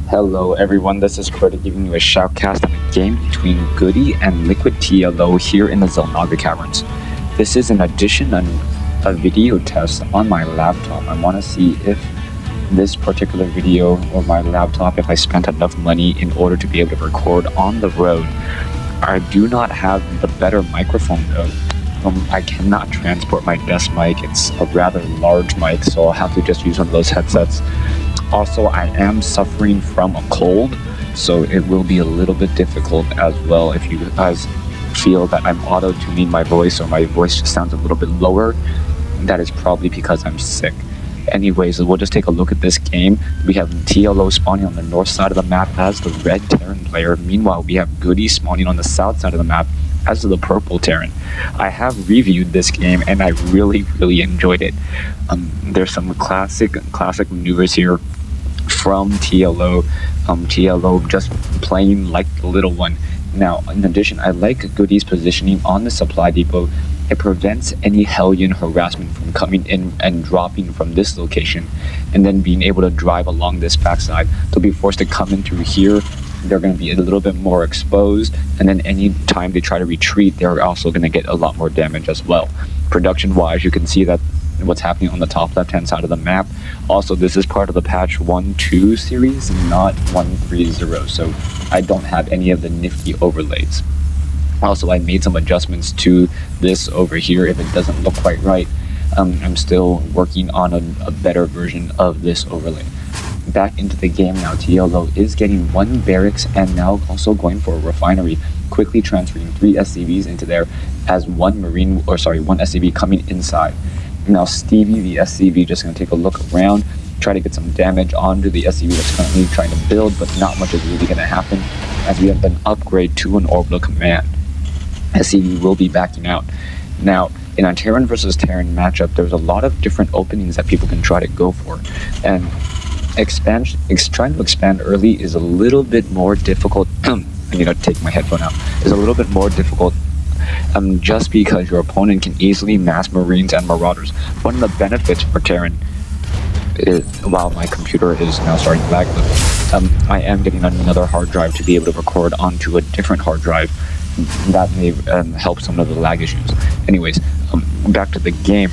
Hello everyone, this is Corda giving you a shoutcast on a game between Goody and Liquid TLO here in the Xel'Naga Caverns. This is an addition on a video test on my laptop. I want to see if this particular video or my laptop, if I spent enough money in order to be able to record on the road. I do not have the better microphone though. I cannot transport my desk mic. It's a rather large mic, so I'll have to just use one of those headsets. Also, I am suffering from a cold, so it will be a little bit difficult as well. If you guys feel that I'm auto-tuning my voice or my voice just sounds a little bit lower, that is probably because I'm sick. Anyways, we'll just take a look at this game. We have TLO spawning on the north side of the map as the red Terran player. Meanwhile, we have Goody spawning on the south side of the map as the purple Terran. I have reviewed this game and I really enjoyed it. There's some classic maneuvers here from TLO. TLO just playing like the little one. Now, in addition, I like Goody's positioning on the supply depot. It prevents any Hellion harassment from coming in and dropping from this location and then being able to drive along this backside. They'll be forced to come in through here. They're going to be a little bit more exposed, and then any time they try to retreat, they're also going to get a lot more damage as well. Production wise, you can see that what's happening on the top left hand side of the map. Also, this is part of the patch 1.2 series, not 1.3.0, so I don't have any of the nifty overlays. Also, I made some adjustments to this over here if it doesn't look quite right. I'm still working on a better version of this overlay. Back into the game now, TLO is getting one barracks and now also going for a refinery, quickly transferring 3 SCVs into there as one SCV coming inside. Now Stevie, the SCV, just going to take a look around, try to get some damage onto the SCV that's currently trying to build, but not much is really going to happen as we have an upgrade to an orbital command. SCV will be backing out. Now, in a Terran versus Terran matchup, there's a lot of different openings that people can try to go for, and trying to expand early is a little bit more difficult. I need to take my headphone out. Is a little bit more difficult just because your opponent can easily mass Marines and Marauders. One of the benefits for Terran is, while my computer is now starting to lag, I am getting another hard drive to be able to record onto a different hard drive. That may help some of the lag issues. Anyways, back to the game.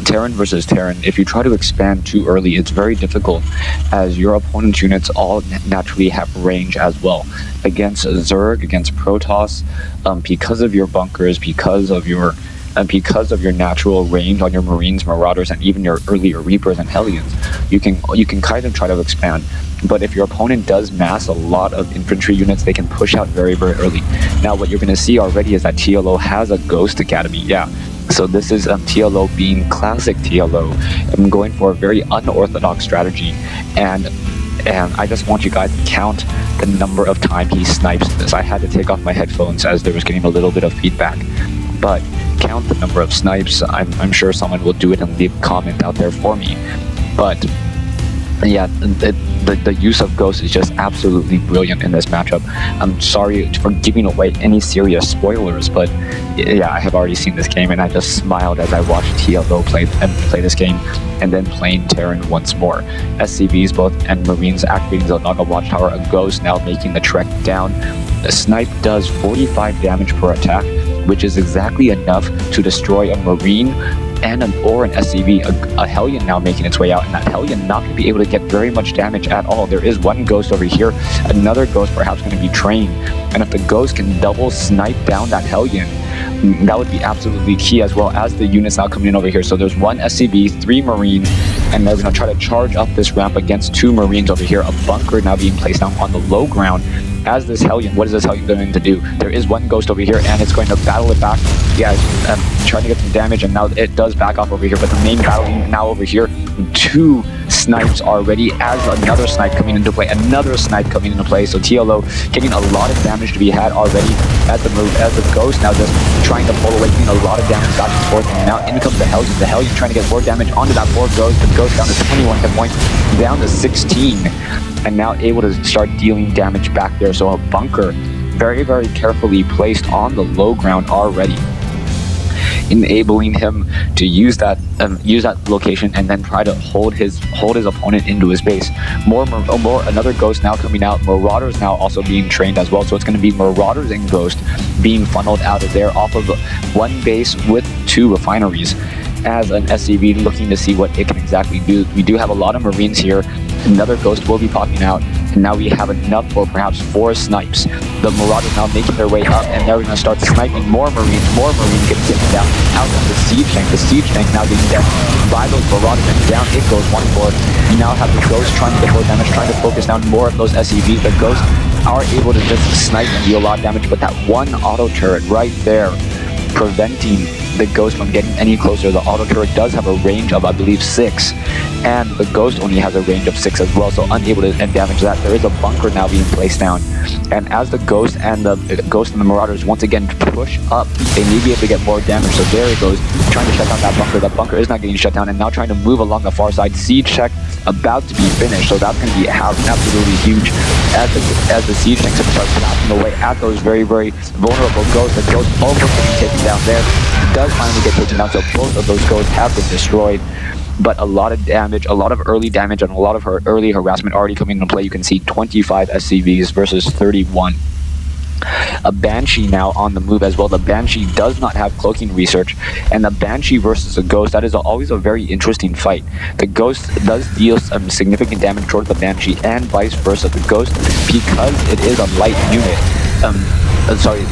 Terran versus Terran, if you try to expand too early, it's very difficult as your opponent's units all naturally have range as well. Against Zerg, against Protoss, because of your bunkers, because of your natural range on your Marines, Marauders, and even your earlier Reapers and Hellions, you can kind of try to expand. But if your opponent does mass a lot of infantry units, they can push out very early. Now, what you're going to see already is that TLO has a Ghost Academy. Yeah. So this is TLO being classic TLO. I'm going for a very unorthodox strategy, and I just want you guys to count the number of times he snipes this. I had to take off my headphones as there was getting a little bit of feedback, but count the number of snipes. I'm sure someone will do it and leave a comment out there for me. But yeah, the use of Ghost is just absolutely brilliant in this matchup. I'm sorry for giving away any serious spoilers, but yeah, I have already seen this game and I just smiled as I watched TLO play this game and then playing Terran once more. SCVs both and Marines activating Xel'Naga Watchtower, a Ghost now making the trek down. The snipe does 45 damage per attack, which is exactly enough to destroy a Marine and an SCV, a Hellion now making its way out, and that Hellion not going to be able to get very much damage at all. There is one Ghost over here, another Ghost perhaps going to be trained, and if the Ghost can double snipe down that Hellion, that would be absolutely key, as well as the units now coming in over here. So there's one SCV, 3 Marines, and they're going to try to charge up this ramp against 2 Marines over here. A bunker now being placed down on the low ground as this Hellion. What is this Hellion going to do? There is one Ghost over here, and it's going to battle it back. Yeah, trying to get some damage, and now it does back off over here, but the main battle now over here, 2 snipes already as another snipe coming into play, so TLO getting a lot of damage to be had already as the Ghost now just trying to pull away, getting a lot of damage back and forth, and now in comes the Hellion trying to get more damage onto that poor Ghost. The Ghost down to 21 hit points, down to 16, and now able to start dealing damage back there. So a bunker very carefully placed on the low ground already. enabling him to use that location and then try to hold his opponent into his base. Another Ghost now coming out. Marauders now also being trained as well, so it's going to be Marauders and Ghost being funneled out of there off of one base with 2 refineries as an SCV, looking to see what it can exactly do. We do have a lot of Marines here. Another Ghost will be popping out, and now we have enough for perhaps 4 snipes. The Marauders now making their way up, and they're going to start sniping more Marines getting taken down. Out of the siege tank now getting dead by those Marauders, and down it goes 1-4. You now have the Ghost trying to get more damage, trying to focus down more of those SCVs. The Ghosts are able to just snipe and deal a lot of damage, but that one auto turret right there preventing the Ghost from getting any closer. The auto turret does have a range of, I believe, 6, and the Ghost only has a range of 6 as well, so unable to damage that. There is a bunker now being placed down, and as the Ghost and the Marauders once again push up, they may be able to get more damage. So there it goes, trying to shut down that bunker. That bunker is not getting shut down, and now trying to move along the far side. Siege check about to be finished, so that's going to be absolutely huge as the siege tanks start blasting away at those very, very vulnerable Ghosts. The Ghost almost getting taken down there. Does finally get taken down, so both of those Ghosts have been destroyed. But a lot of damage, a lot of early damage, and a lot of early harassment already coming into play. You can see 25 SCVs versus 31. A Banshee now on the move as well. The Banshee does not have cloaking research, and the Banshee versus a Ghost, that is always a very interesting fight. The Ghost does deal some significant damage towards the Banshee, and vice versa. The Ghost, because it is a light unit,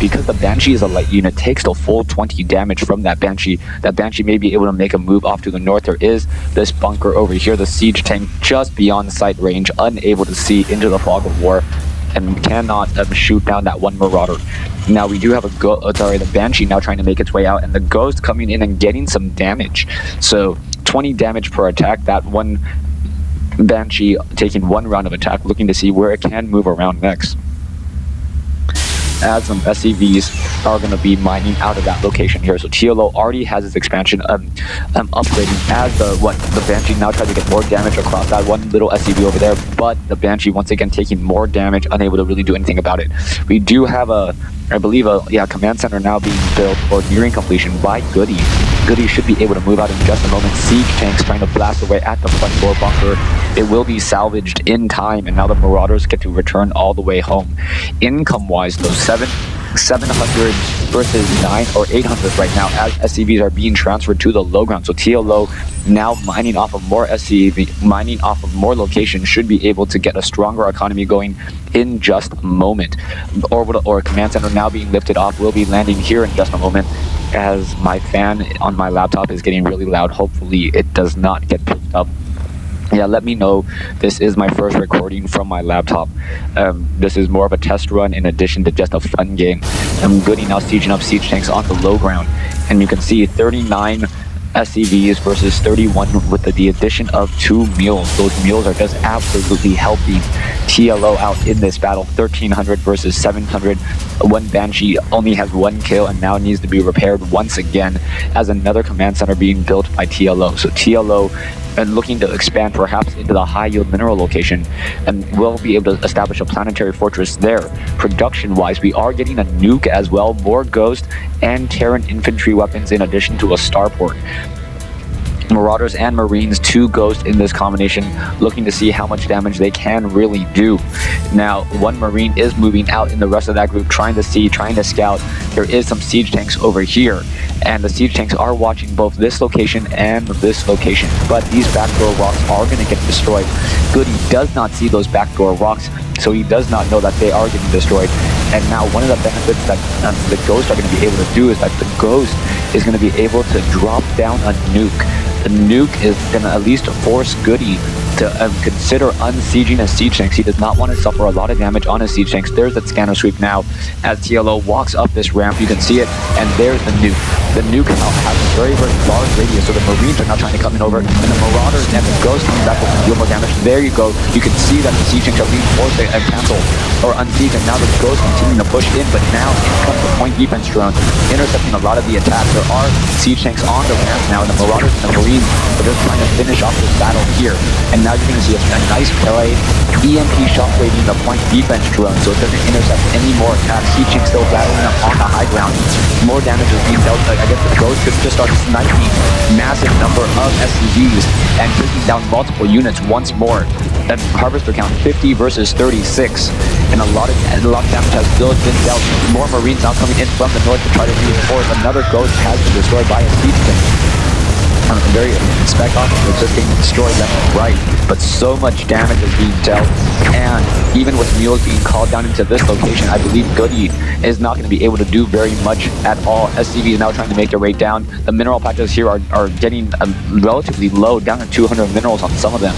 because the Banshee is a light unit, takes the full 20 damage from that Banshee. That Banshee may be able to make a move off to the north. There is this bunker over here, the siege tank just beyond sight range, unable to see into the fog of war, and cannot shoot down that one Marauder. Now we do have the Banshee now trying to make its way out, and the Ghost coming in and getting some damage. So 20 damage per attack. That one Banshee taking 1 round of attack, looking to see where it can move around next, as some SCVs are going to be mining out of that location here. So TLO already has its expansion upgrading as the Banshee now tries to get more damage across that one little SCV over there, but the Banshee once again taking more damage, unable to really do anything about it. We do have I believe a command center now being built or nearing completion by Goody. Goody should be able to move out in just a moment. Siege tanks trying to blast away at the front door bunker. It will be salvaged in time, and now the Marauders get to return all the way home. Income-wise, though, 700 versus 9 or 800 right now, as SCVs are being transferred to the low ground. So TLO now mining off of more SCV, mining off of more locations, should be able to get a stronger economy going in just a moment. Orbital or command center now being lifted off, will be landing here in just a moment, as my fan on my laptop is getting really loud. Hopefully it does not get picked up. Yeah, let me know. This is my first recording from my laptop. This is more of a test run in addition to just a fun game. Goody now sieging up siege tanks on the low ground, and you can see 39 SCVs versus 31 with the addition of 2 mules. Those mules are just absolutely helping TLO out in this battle. 1300 versus 700. One Banshee only has 1 kill and now needs to be repaired once again, as another command center being built by TLO. So TLO and looking to expand perhaps into the high yield mineral location, and will be able to establish a planetary fortress there. Production wise, we are getting a nuke as well, more Ghost and Terran infantry weapons in addition to a starport. Marauders and Marines, 2 Ghosts in this combination, looking to see how much damage they can really do. Now, 1 Marine is moving out in the rest of that group, trying to scout. There is some siege tanks over here, and the siege tanks are watching both this location and this location, but these backdoor rocks are going to get destroyed. Goody does not see those backdoor rocks, so he does not know that they are getting destroyed. And now one of the benefits that the Ghosts are going to be able to do is that the Ghost is going to be able to drop down a nuke. The nuke is going to at least force Goody to consider unsieging his siege tanks. He does not want to suffer a lot of damage on his siege tanks. There's that scanner sweep now as TLO walks up this ramp. You can see it, and there's the nuke. The nuke now has a very, very large radius, so the Marines are now trying to come in over, and the Marauders and the Ghosts coming back will deal more damage. There you go. You can see that the siege tanks are being forced to cancel or unsiege, and now the Ghost continuing to push in, but now in comes the point defense drone, intercepting a lot of the attacks. There are siege tanks on the ramp now, and the Marauders and the Marines are just trying to finish off this battle here. And now you're going to see a nice play, EMP shockwading the point defense drone, so it doesn't intercept any more attacks. Siege tanks still battling up on the high ground. More damage is being dealt. I guess the Ghost could just start sniping massive number of SCVs and taking down multiple units once more. That harvester count 50 versus 36, and a lot of damage has still been dealt. More Marines now coming in from the north to try to reinforce. Another Ghost has been destroyed by a siege tank. Very spec officers just getting destroyed left and right, but so much damage is being dealt, and even with mules being called down into this location, I believe Goody is not going to be able to do very much at all. SCV is now trying to make their way down. The mineral patches here are getting relatively low, down to 200 minerals on some of them,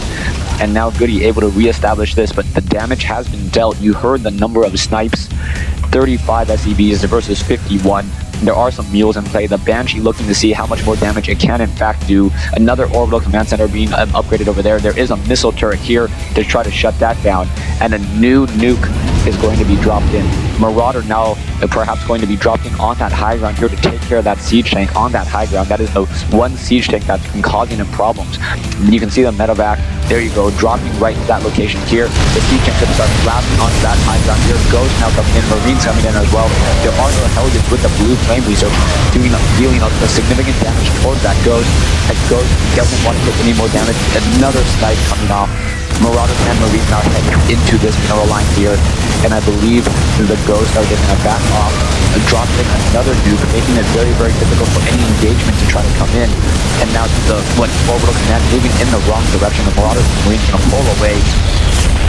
and now Goody able to reestablish this, but the damage has been dealt. You heard the number of snipes, 35 SCVs versus 51. There are some mules in play. The Banshee looking to see how much more damage it can in fact do. Another orbital command center being upgraded over there. There is a missile turret here to try to shut that down, and a new nuke is going to be dropped in. Marauder now perhaps going to be dropping on that high ground here to take care of that siege tank on that high ground. That is the one siege tank that's been causing him problems. You can see the medevac. There you go, dropping right to that location here. The siege tank going to start blasting onto that high ground here. Ghost now coming in, Marines coming in as well. There are no Hellions with the blue flame research dealing a significant damage towards that Ghost. That Ghost doesn't want to take any more damage. Another snipe coming off. Marauders and Marines now heading into this mineral line here, and I believe the Ghosts are getting a back off, dropping another nuke, making it very, very difficult for any engagement to try to come in. And now the orbital command moving in the wrong direction. The Marauders and Marines going to pull away,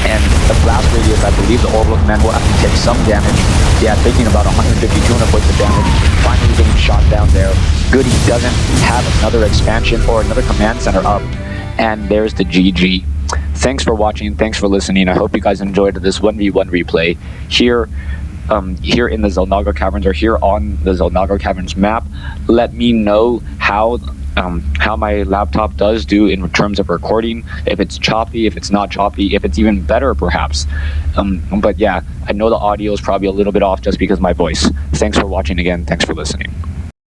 and the blast radius, I believe the orbital command will actually take some damage. Yeah, taking about 150, 200 points of damage, finally getting shot down there. Goody doesn't have another expansion or another command center up, and there's the GG. Thanks for watching, thanks for listening. I hope you guys enjoyed this 1v1 replay here in the Xel'Naga Caverns, or here on the Xel'Naga Caverns map. Let me know how my laptop does do in terms of recording, if it's choppy, if it's not choppy, if it's even better perhaps. But yeah, I know the audio is probably a little bit off just because of my voice. Thanks for watching again, thanks for listening.